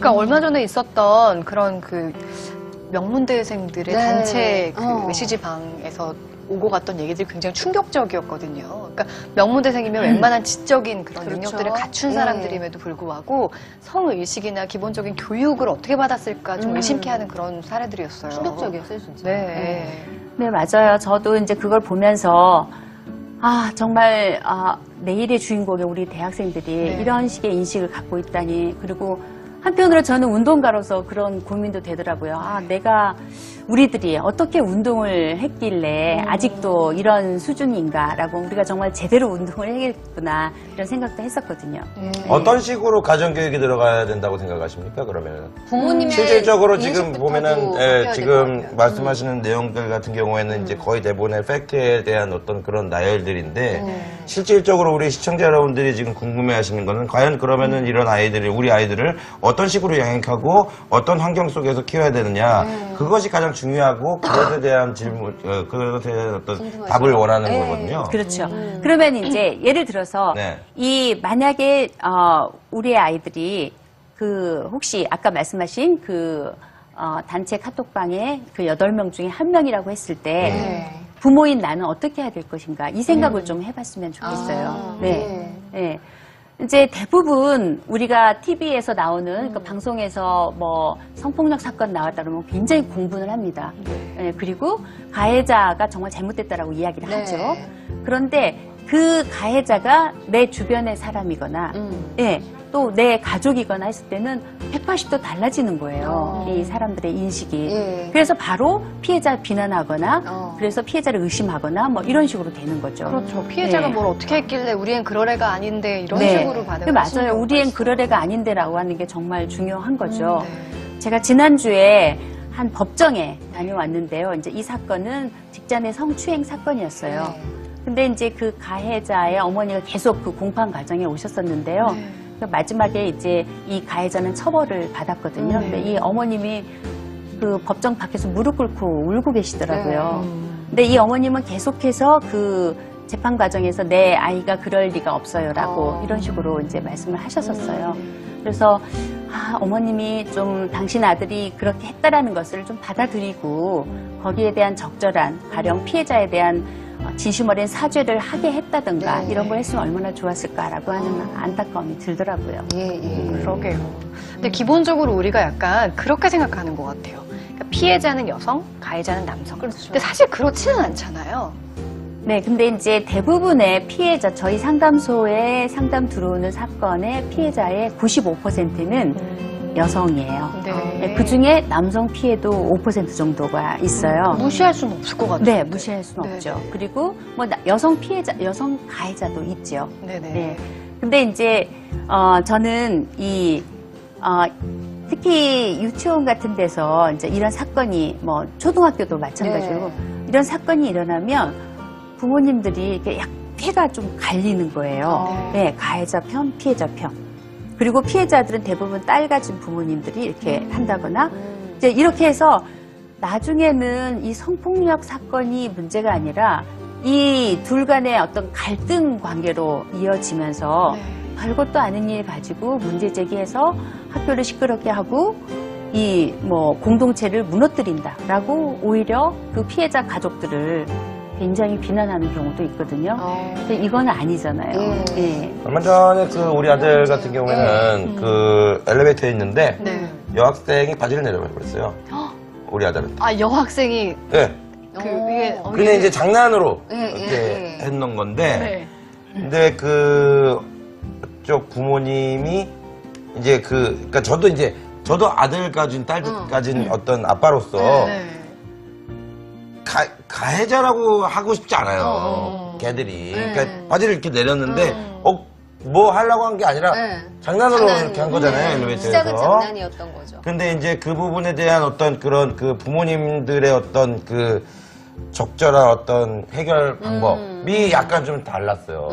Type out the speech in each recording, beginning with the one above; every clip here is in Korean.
그러니까 얼마 전에 있었던 그런 그 명문대생들의 네. 단체 그 메시지방에서 오고 갔던 얘기들이 굉장히 충격적이었거든요. 그러니까 명문대생이면 웬만한 지적인 그런 그렇죠. 능력들을 갖춘 네. 사람들임에도 불구하고 성의식이나 기본적인 교육을 어떻게 받았을까 좀 의심케 하는 그런 사례들이었어요. 충격적이었어요, 진짜. 네. 네, 맞아요. 저도 이제 그걸 보면서 정말 내일의 주인공이 우리 대학생들이 네. 이런 식의 인식을 갖고 있다니. 그리고 한편으로 저는 운동가로서 그런 고민도 되더라고요. 내가 우리들이 어떻게 운동을 했길래 아직도 이런 수준인가라고 우리가 정말 제대로 운동을 해야겠구나 이런 생각도 했었거든요. 어떤 식으로 가정교육이 들어가야 된다고 생각하십니까, 그러면? 부모님의 실질적으로 지금 인식부터도 보면은, 바뀌어야 될것 지금 같아요. 말씀하시는 내용들 같은 경우에는 이제 거의 대부분의 팩트에 대한 어떤 그런 나열들인데, 실질적으로 우리 시청자 여러분들이 지금 궁금해 하시는 거는 과연 그러면은 이런 아이들이, 우리 아이들을 어떤 식으로 양육하고 어떤 환경 속에서 키워야 되느냐, 그것이 가장 중요하고 그것에 대한 질문, 그것에 대한 어떤 궁금하죠. 답을 원하는 거거든요. 그렇죠. 그러면 이제 예를 들어서 네. 이 만약에 우리 아이들이 그 혹시 아까 말씀하신 그 단체 카톡방에 그 8명 중에 1명이라고 했을 때 부모인 나는 어떻게 해야 될 것인가 이 생각을 좀 해봤으면 좋겠어요. 네. 네. 이제 대부분 우리가 TV에서 나오는 그 방송에서 뭐 성폭력 사건 나왔다 그러면 굉장히 공분을 합니다. 네, 그리고 가해자가 정말 잘못됐다라고 이야기를 하죠. 그런데 그 가해자가 내 주변의 사람이거나 예, 또 내 가족이거나 했을 때는 180도 달라지는 거예요. 이 사람들의 인식이. 그래서 바로 피해자 비난하거나 그래서 피해자를 의심하거나 뭐 이런 식으로 되는 거죠. 그렇죠. 피해자가 뭘 어떻게 했길래 우리엔 그럴 애가 아닌데 이런 네. 식으로 반응을 맞아요. 하시는 우리엔 경우가 그럴 애가 아닌데라고 하는 게 정말 중요한 거죠. 네. 제가 지난주에 한 법정에 다녀왔는데요. 이제 이 사건은 직장내 성추행 사건이었어요. 근데 이제 그 가해자의 어머니가 계속 그 공판 과정에 오셨었는데요. 마지막에 이제 이 가해자는 처벌을 받았거든요. 근데 이 어머님이 그 법정 밖에서 무릎 꿇고 울고 계시더라고요. 근데 이 어머님은 계속해서 그 재판 과정에서 내 아이가 그럴 리가 없어요라고 이런 식으로 이제 말씀을 하셨었어요. 그래서 어머님이 좀 당신 아들이 그렇게 했다라는 것을 좀 받아들이고 거기에 대한 적절한 가령 피해자에 대한 진심 어린 사죄를 하게 했다든가 이런 걸 했으면 얼마나 좋았을까라고 하는 안타까움이 들더라고요. 그러게요. 근데 기본적으로 우리가 약간 그렇게 생각하는 것 같아요. 그러니까 피해자는 여성, 가해자는 남성. 근데 사실 그렇지는 않잖아요. 네, 근데 이제 대부분의 피해자, 저희 상담소에 상담 들어오는 사건의 피해자의 95%는 여성이에요. 네. 그 중에 남성 피해도 5% 정도가 있어요. 무시할 수는 없을 것 같아요. 네, 무시할 수는 네. 없죠. 그리고 뭐 여성 피해자, 여성 가해자도 있죠. 네네. 네. 근데 이제 저는 특히 유치원 같은 데서 이제 이런 사건이 뭐 초등학교도 마찬가지고 이런 사건이 일어나면 부모님들이 이렇게 패가 좀 갈리는 거예요. 네, 가해자 편, 피해자 편. 그리고 피해자들은 대부분 딸 가진 부모님들이 이렇게 한다거나 이제 이렇게 해서 나중에는 이 성폭력 사건이 문제가 아니라 이 둘 간의 어떤 갈등 관계로 이어지면서 별것도 아닌 일 가지고 문제 제기해서 학교를 시끄럽게 하고 이 뭐 공동체를 무너뜨린다라고 오히려 그 피해자 가족들을 굉장히 비난하는 경우도 있거든요. 근데 이건 아니잖아요. 예. 얼마 전에 그 우리 아들 같은 경우에는 그 엘리베이터에 있는데 여학생이 바지를 내려버렸어요. 우리 아들한테. 여학생이 네. 이게 그냥 이제 장난으로 이렇게 했는 건데, 근데 그쪽 부모님이 이제 그러니까 저도 아들 가진 딸 가진 어떤 아빠로서 가해자라고 하고 싶지 않아요. 걔들이. 그러니까 바지를 이렇게 내렸는데, 뭐 하려고 한 게 아니라 장난으로 이렇게 한 거잖아요, 엘리베이터에서. 시작은 장난이었던 거죠. 근데 이제 그 부분에 대한 어떤 그런 그 부모님들의 어떤 그 적절한 어떤 해결 방법이 약간 좀 달랐어요.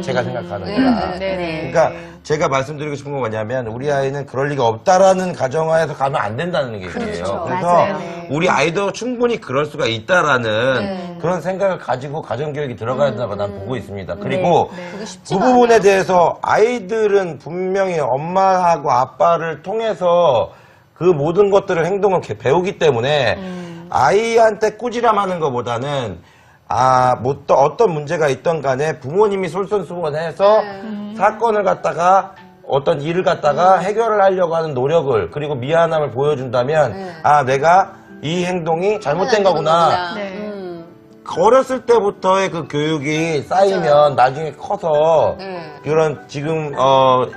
제가 생각하는 거랑. 네. 그러니까 제가 말씀드리고 싶은 건 뭐냐면 우리 아이는 그럴 리가 없다라는 가정하에서 가면 안 된다는 얘기예요. 그렇죠. 그래서 맞아요. 우리 아이도 충분히 그럴 수가 있다라는 그런 생각을 가지고 가정교육이 들어가야 된다고 난 보고 있습니다. 그리고 그게 그 쉽지가 부분에 않아요. 대해서 아이들은 분명히 엄마하고 아빠를 통해서 그 모든 것들을 행동을 배우기 때문에 아이한테 꾸지람하는 것보다는 뭐 또 어떤 문제가 있던 간에 부모님이 솔선수범해서 사건을 갖다가 어떤 일을 갖다가 해결을 하려고 하는 노력을 그리고 미안함을 보여준다면 내가 이 행동이 잘못된 거구나. 네. 어렸을 때부터의 그 교육이 쌓이면 나중에 커서 네. 그런 지금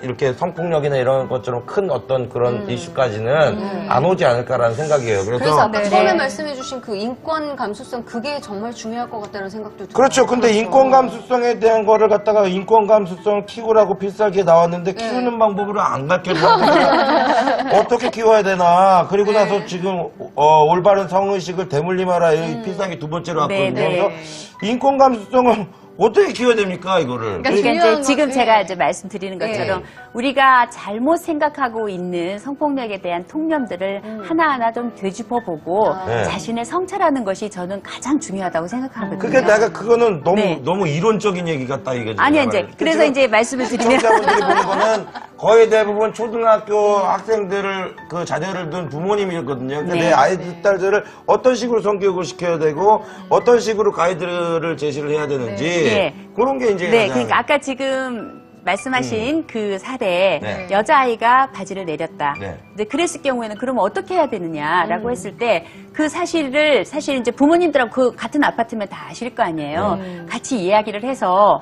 이렇게 성폭력이나 이런 것처럼 큰 어떤 그런 이슈까지는 안 오지 않을까라는 생각이에요. 그래서 아까 네. 처음에 네. 말씀해주신 그 인권 감수성 그게 정말 중요할 것 같다는 생각도 들어요. 그렇죠. 근데 인권 감수성에 대한 거를 갖다가 인권 감수성 키우라고 필살기에 나왔는데 키우는 방법을 안 가르쳐주는 어떻게 키워야 되나. 그리고 나서 지금 올바른 성의식을 대물림하라 이 필살기 두 번째로 왔거든요. 네. 그래서 인권 감수성을 어떻게 키워야 됩니까 이거를? 그러니까 중요한 이제 지금 건- 제가 이제 말씀드리는 것처럼 우리가 잘못 생각하고 있는 성폭력에 대한 통념들을 하나하나 좀 되짚어보고 네. 자신의 성찰하는 것이 저는 가장 중요하다고 생각하거든요. 그게 내가 그거는 너무 네. 너무 이론적인 얘기 같다 이거지. 아니요, 이제 그래서 이제 말씀을 드리면 시청자분들이 보는 거는 거의 대부분 초등학교 학생들을 그 자녀를 둔 부모님이거든요. 근데 네. 내 아이들 딸들을 어떤 식으로 성교육을 시켜야 되고 어떤 식으로 가이드를 제시를 해야 되는지 네. 그런 게 이제 네, 가장- 그러니까 아까 지금 말씀하신 그 사례 네. 여자아이가 바지를 내렸다. 네. 근데 그랬을 경우에는 그러면 어떻게 해야 되느냐라고 했을 때 그 사실을 사실 이제 부모님들하고 그 같은 아파트면 다 아실 거 아니에요. 같이 이야기를 해서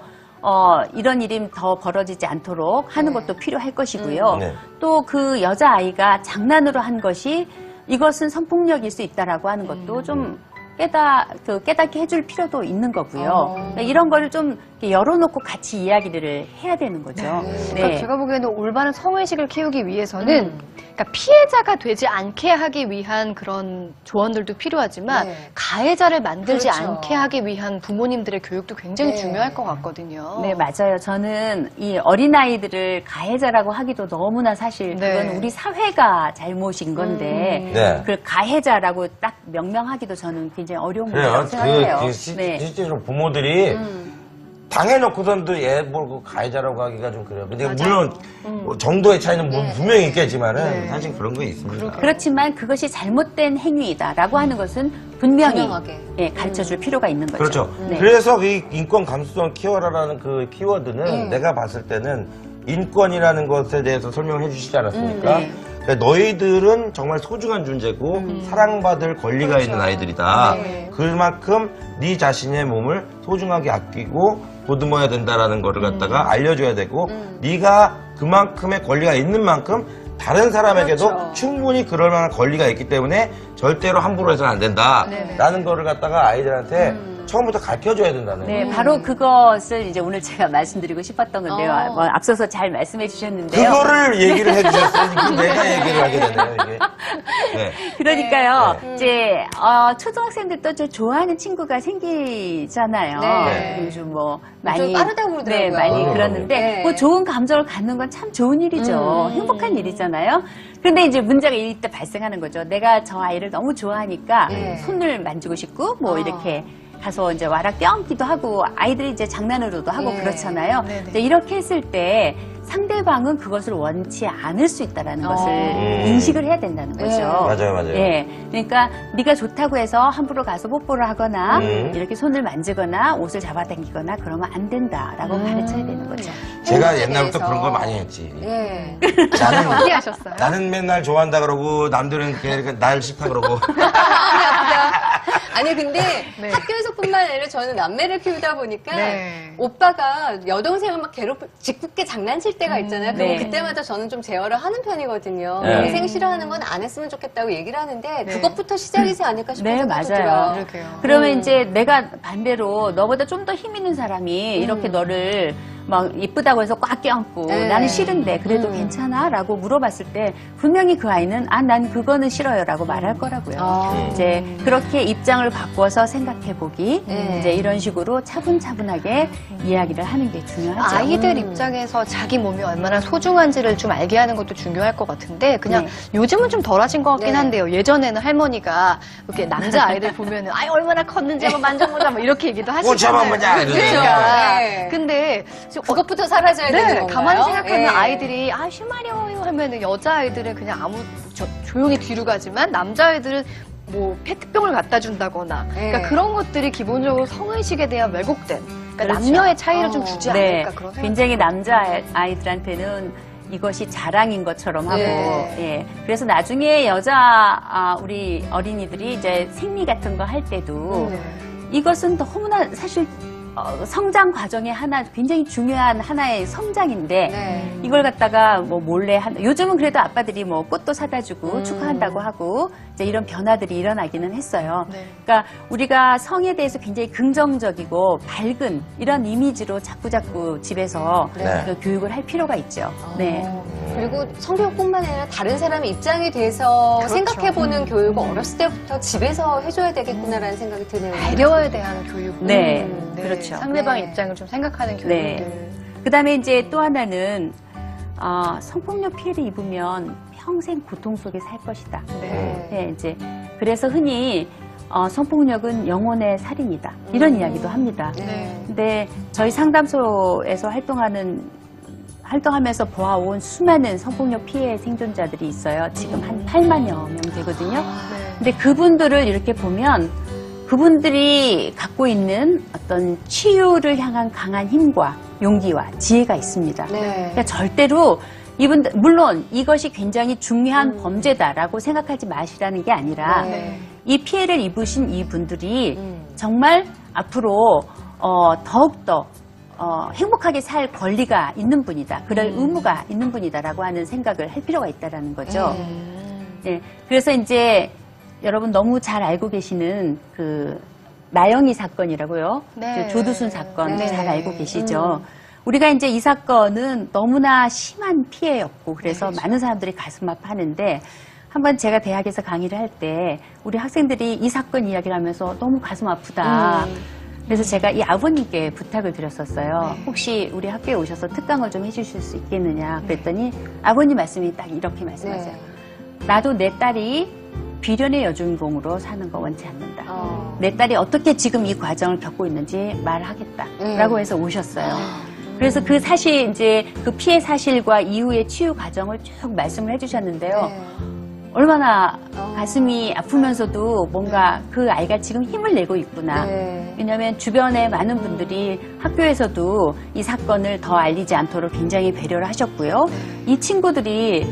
이런 일이 더 벌어지지 않도록 하는 것도 필요할 것이고요. 네. 또 그 여자아이가 장난으로 한 것이 이것은 성폭력일 수 있다라고 하는 것도 좀 깨닫게 해줄 필요도 있는 거고요. 그러니까 이런 거를 좀 이렇게 열어놓고 같이 이야기를 해야 되는 거죠. 그러니까 제가 보기에는 올바른 성의식을 키우기 위해서는 그러니까 피해자가 되지 않게 하기 위한 그런 조언들도 필요하지만 네. 가해자를 만들지 그렇죠. 않게 하기 위한 부모님들의 교육도 굉장히 네. 중요할 것 같거든요. 네, 맞아요. 저는 이 어린아이들을 가해자라고 하기도 너무나 사실 네. 그건 우리 사회가 잘못인 건데 네. 그 가해자라고 딱 명명하기도 저는 굉장히 어려운 그래요. 문제라고 생각해요. 그 실제로 부모들이 당해놓고선도 얘 뭐 가해자라고 하기가 좀 그래요. 근데 물론 뭐 정도의 차이는 분명히 있겠지만은 사실 그런 거 있습니다. 그렇지만 그것이 잘못된 행위이다라고 하는 것은 분명히 분명하게. 가르쳐줄 필요가 있는 거죠. 그렇죠. 네. 그래서 이 인권 감수성 키워라라는 그 키워드는 내가 봤을 때는 인권이라는 것에 대해서 설명을 해주시지 않았습니까? 네. 그러니까 너희들은 정말 소중한 존재고 사랑받을 권리가 있는 아이들이다. 네. 그만큼 네 자신의 몸을 소중하게 아끼고 보듬어야 된다라는 거를 갖다가 알려줘야 되고 네가 그만큼의 권리가 있는 만큼 다른 사람에게도 그렇죠. 충분히 그럴 만한 권리가 있기 때문에 절대로 함부로 해서는 안 된다라는 거를 갖다가 아이들한테 처음부터 가르쳐줘야 된다는 네, 거예요. 바로 그것을 이제 오늘 제가 말씀드리고 싶었던 건데요. 어. 뭐 앞서서 잘 말씀해 주셨는데요. 그거를 얘기를 해주셨어요. 지금 내가 얘기를 하게 되네요, 이게. 네. 그러니까요, 이제, 초등학생들도 저 좋아하는 친구가 생기잖아요. 네. 요즘 뭐, 많이. 빠르다고 그러더라고요. 네, 많이 네. 그러는데, 네. 뭐 좋은 감정을 갖는 건 참 좋은 일이죠. 행복한 일이잖아요. 그런데 이제 문제가 이때 발생하는 거죠. 내가 저 아이를 너무 좋아하니까 네. 손을 만지고 싶고, 뭐 이렇게 가서 이제 와락 껴안기도 하고, 아이들이 이제 장난으로도 하고 네. 그렇잖아요. 네네. 이제 이렇게 했을 때, 상대방은 그것을 원치 않을 수 있다라는 것을 인식을 해야 된다는 거죠. 맞아요, 맞아요. 예, 그러니까 네가 좋다고 해서 함부로 가서 뽀뽀를 하거나 이렇게 손을 만지거나 옷을 잡아당기거나 그러면 안 된다라고 가르쳐야 되는 거죠. 제가 행복에 옛날부터 대해서. 그런 걸 많이 했지. 예. 나는, 어디 하셨어요? 나는 맨날 좋아한다 그러고 남들은 그냥 날 싫다 그러고. 아니 근데 네. 학교에서뿐만 아니라 저는 남매를 키우다 보니까 네. 오빠가 여동생을 막 짓궂게 장난칠 때가 있잖아요. 그럼 네. 그때마다 저는 좀 제어를 하는 편이거든요. 네. 동생 싫어하는 건 안 했으면 좋겠다고 얘기를 하는데 네. 그것부터 시작이지 않을까 싶은 네, 생각도 맞아요. 들어요. 그러게요. 그러면 이제 내가 반대로 너보다 좀 더 힘 있는 사람이 이렇게 너를 막 이쁘다고 해서 꽉 껴안고 네. 나는 싫은데 그래도 괜찮아? 라고 물어봤을 때 분명히 그 아이는 난 그거는 싫어요 라고 말할 거라고요. 이제 그렇게 입장을 바꿔서 생각해보기 네. 이제 이런 식으로 차분차분하게 이야기를 하는 게 중요하죠. 아이들 입장에서 자기 몸이 얼마나 소중한지를 좀 알게 하는 것도 중요할 것 같은데 그냥 네. 요즘은 좀 덜하신 것 같긴 네. 한데요. 예전에는 할머니가 이렇게 남자 아이들 보면은 아이 얼마나 컸는지 한번 만져보자 뭐 이렇게 얘기도 꽃 하시잖아요. 잡아보자 이러잖아요. 그러니까 네. 근데 지금 그것부터 사라져야 되는 건가요? 가만히 생각하면 네. 아이들이 쉬마려요 하면은 여자아이들은 그냥 조용히 뒤로 가지만 남자아이들은 뭐 페트병을 갖다 준다거나 네. 그러니까 그런 것들이 기본적으로 성의식에 대한 왜곡된 그러니까 그렇죠. 남녀의 차이를 좀 주지 네, 않을까 그런 생각. 굉장히 남자 아이들한테는 이것이 자랑인 것처럼 하고, 네. 예. 그래서 나중에 우리 어린이들이 이제 생리 같은 거 할 때도 이것은 너무나 사실 성장 과정의 굉장히 중요한 하나의 성장인데 네. 이걸 갖다가 뭐 몰래 요즘은 그래도 아빠들이 뭐 꽃도 사다 주고 축하한다고 하고 이제 이런 변화들이 일어나기는 했어요. 네. 그러니까 우리가 성에 대해서 굉장히 긍정적이고 밝은 이런 이미지로 자꾸자꾸 집에서 네. 그 교육을 할 필요가 있죠. 네. 그리고 성교육뿐만 아니라 다른 사람의 입장에 대해서 그렇죠. 생각해보는 교육을 어렸을 때부터 집에서 해줘야 되겠구나라는 생각이 드네요. 배려에 대한 교육. 네, 그렇죠. 상대방의 네. 입장을 좀 생각하는 교육들. 네. 그다음에 이제 또 하나는 성폭력 피해를 입으면 평생 고통 속에 살 것이다. 네. 네, 이제 그래서 흔히 성폭력은 영혼의 살인이다. 이런 이야기도 합니다. 네. 근데 저희 상담소에서 활동하면서 보아온 수많은 성폭력 피해 생존자들이 있어요. 지금 한 8만여 명 되거든요. 근데 그분들을 이렇게 보면 그분들이 갖고 있는 어떤 치유를 향한 강한 힘과 용기와 지혜가 있습니다. 네. 그러니까 절대로 이분들, 물론 이것이 굉장히 중요한 범죄다라고 생각하지 마시라는 게 아니라 네. 이 피해를 입으신 이 분들이 정말 앞으로 더욱더 행복하게 살 권리가 있는 분이다. 그럴 의무가 있는 분이다라고 하는 생각을 할 필요가 있다라는 거죠. 네. 그래서 이제 여러분 너무 잘 알고 계시는 그 나영이 사건이라고요. 네. 그 조두순 사건 네. 잘 알고 계시죠. 우리가 이제 이 사건은 너무나 심한 피해였고 그래서 많은 사람들이 가슴 아파하는데 한번 제가 대학에서 강의를 할 때 우리 학생들이 이 사건 이야기를 하면서 너무 가슴 아프다. 그래서 제가 이 아버님께 부탁을 드렸었어요. 혹시 우리 학교에 오셔서 특강을 좀 해주실 수 있겠느냐. 그랬더니 아버님 말씀이 딱 이렇게 말씀하세요. 나도 내 딸이 비련의 여주인공으로 사는 거 원치 않는다. 내 딸이 어떻게 지금 이 과정을 겪고 있는지 말하겠다라고 해서 오셨어요. 그래서 그 사실 이제 그 피해 사실과 이후의 치유 과정을 쭉 말씀을 해주셨는데요. 얼마나 가슴이 아프면서도 뭔가 그 아이가 지금 힘을 내고 있구나. 왜냐하면 주변에 많은 분들이 학교에서도 이 사건을 더 알리지 않도록 굉장히 배려를 하셨고요. 이 친구들이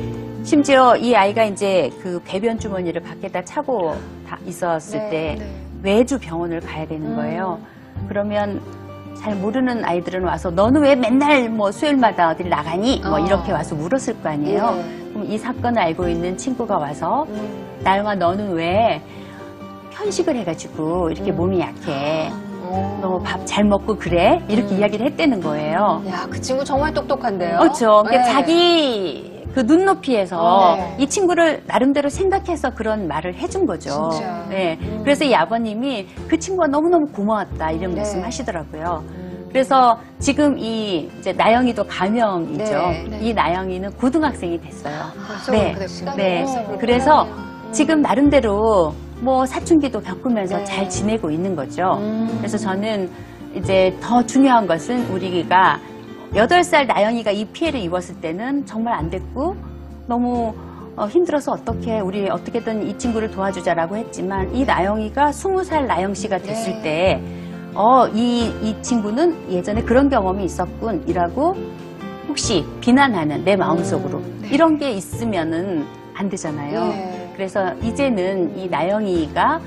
심지어 이 아이가 이제 그 배변 주머니를 밖에다 차고 있었을 때 매주 병원을 가야 되는 거예요. 그러면 잘 모르는 아이들은 와서 너는 왜 맨날 뭐 수요일마다 어딜 나가니? 뭐 이렇게 와서 물었을 거 아니에요. 그럼 이 사건을 알고 있는 친구가 와서 나영아 너는 왜 편식을 해가지고 이렇게 몸이 약해? 너 밥 잘 먹고 그래? 이렇게 이야기를 했다는 거예요. 야, 그 친구 정말 똑똑한데요. 그렇죠. 그러니까 네. 자기 그 눈높이에서 네. 이 친구를 나름대로 생각해서 그런 말을 해준 거죠. 진짜. 네. 그래서 이 아버님이 그 친구가 너무너무 고마웠다 이런 네. 말씀 하시더라고요. 그래서 지금 이 이제 나영이도 가명이죠. 네. 이 나영이는 고등학생이 됐어요. 벌써 네. 그렇게 됐군요. 네. 그렇구나. 그래서 지금 나름대로 뭐 사춘기도 겪으면서 네. 잘 지내고 있는 거죠. 그래서 저는 이제 더 중요한 것은 우리가 8살 나영이가 이 피해를 입었을 때는 정말 안 됐고 너무 힘들어서 우리 어떻게든 이 친구를 도와주자라고 했지만 이 나영이가 20살 나영 씨가 됐을 때 이 친구는 예전에 그런 경험이 있었군이라고 혹시 비난하는 내 마음속으로 이런 게 있으면은 안 되잖아요. 그래서 이제는 이 나영이가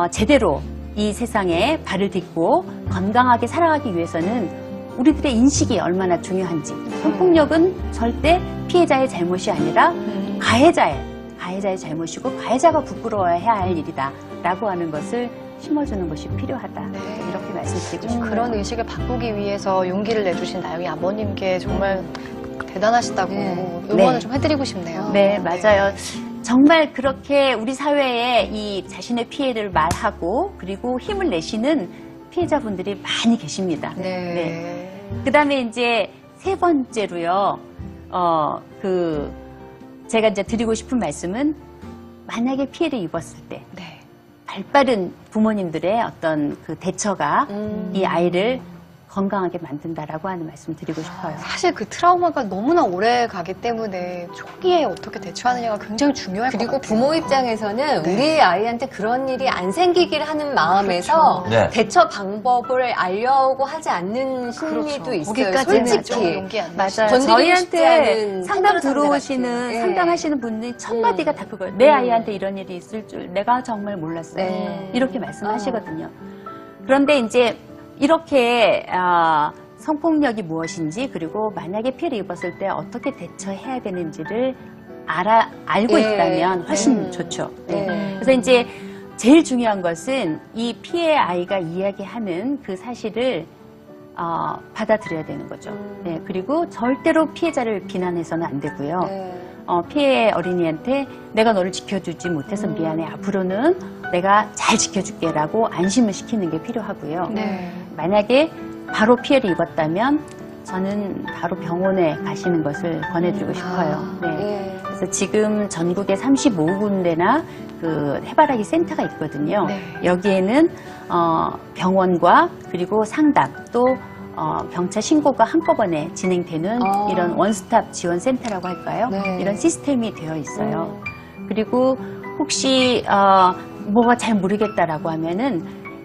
제대로 이 세상에 발을 딛고 건강하게 살아가기 위해서는 우리들의 인식이 얼마나 중요한지. 성폭력은 절대 피해자의 잘못이 아니라 가해자의 잘못이고 가해자가 부끄러워해야 할 일이다 라고 하는 것을 심어주는 것이 필요하다. 이렇게 말씀드리고 싶어요. 그런 의식을 바꾸기 위해서 용기를 내주신 나영이 아버님께 정말 대단하시다고 응원을 네. 좀 해드리고 싶네요. 네, 맞아요. 정말 그렇게 우리 사회에 이 자신의 피해를 말하고 그리고 힘을 내시는 피해자분들이 많이 계십니다. 네. 그 다음에 이제 세 번째로요, 제가 이제 드리고 싶은 말씀은 만약에 피해를 입었을 때 네. 발빠른 부모님들의 어떤 그 대처가 이 아이를 건강하게 만든다라고 하는 말씀 드리고 싶어요. 사실 그 트라우마가 너무나 오래 가기 때문에 초기에 어떻게 대처하느냐가 굉장히 중요할 것 그리고 같아요. 부모 입장에서는 네. 우리 아이한테 그런 일이 안 생기길 하는 마음에서 그렇죠. 네. 대처 방법을 알려고 하지 않는 심리도 그렇죠. 있어요. 거기까지는 좀 솔직히. 용기 안 맞아요. 건드리고 싶지 저희한테 않은 상담 상대 들어오시는 같은. 예. 상담하시는 분들이 첫 마디가 다 그거예요. 내 아이한테 이런 일이 있을 줄 내가 정말 몰랐어요. 네. 이렇게 말씀하시거든요. 그런데 이제 이렇게 성폭력이 무엇인지 그리고 만약에 피해를 입었을 때 어떻게 대처해야 되는지를 알고 예. 있다면 훨씬 좋죠. 네. 네. 그래서 이제 제일 중요한 것은 이 피해 아이가 이야기하는 그 사실을 받아들여야 되는 거죠. 네, 그리고 절대로 피해자를 비난해서는 안 되고요. 네. 피해 어린이한테 내가 너를 지켜주지 못해서 미안해. 앞으로는 내가 잘 지켜줄게라고 안심을 시키는 게 필요하고요. 네. 만약에 바로 피해를 입었다면 저는 바로 병원에 가시는 것을 권해드리고 싶어요. 네. 예. 그래서 지금 전국에 35군데나 그 해바라기 센터가 있거든요. 네. 여기에는 병원과 그리고 상담 또 경찰 신고가 한꺼번에 진행되는 이런 원스톱 지원 센터라고 할까요? 네. 이런 시스템이 되어 있어요. 그리고 혹시 뭐가 잘 모르겠다라고 하면은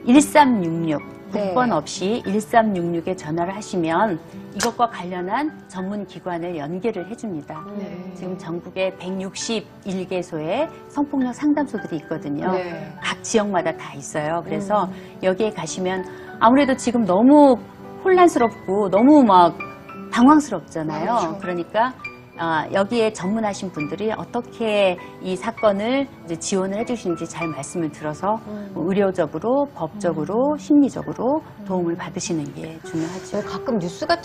1366 네. 국번 없이 1366에 전화를 하시면 이것과 관련한 전문 기관을 연계를 해줍니다. 네. 지금 전국에 161개소의 성폭력 상담소들이 있거든요. 네. 각 지역마다 다 있어요. 그래서 여기에 가시면 아무래도 지금 너무 혼란스럽고 너무 막 당황스럽잖아요. 그렇죠. 그러니까 여기에 전문하신 분들이 어떻게 이 사건을 이제 지원을 해주시는지 잘 말씀을 들어서 뭐 의료적으로, 법적으로, 심리적으로 도움을 받으시는 게 중요하죠. 가끔 뉴스 같은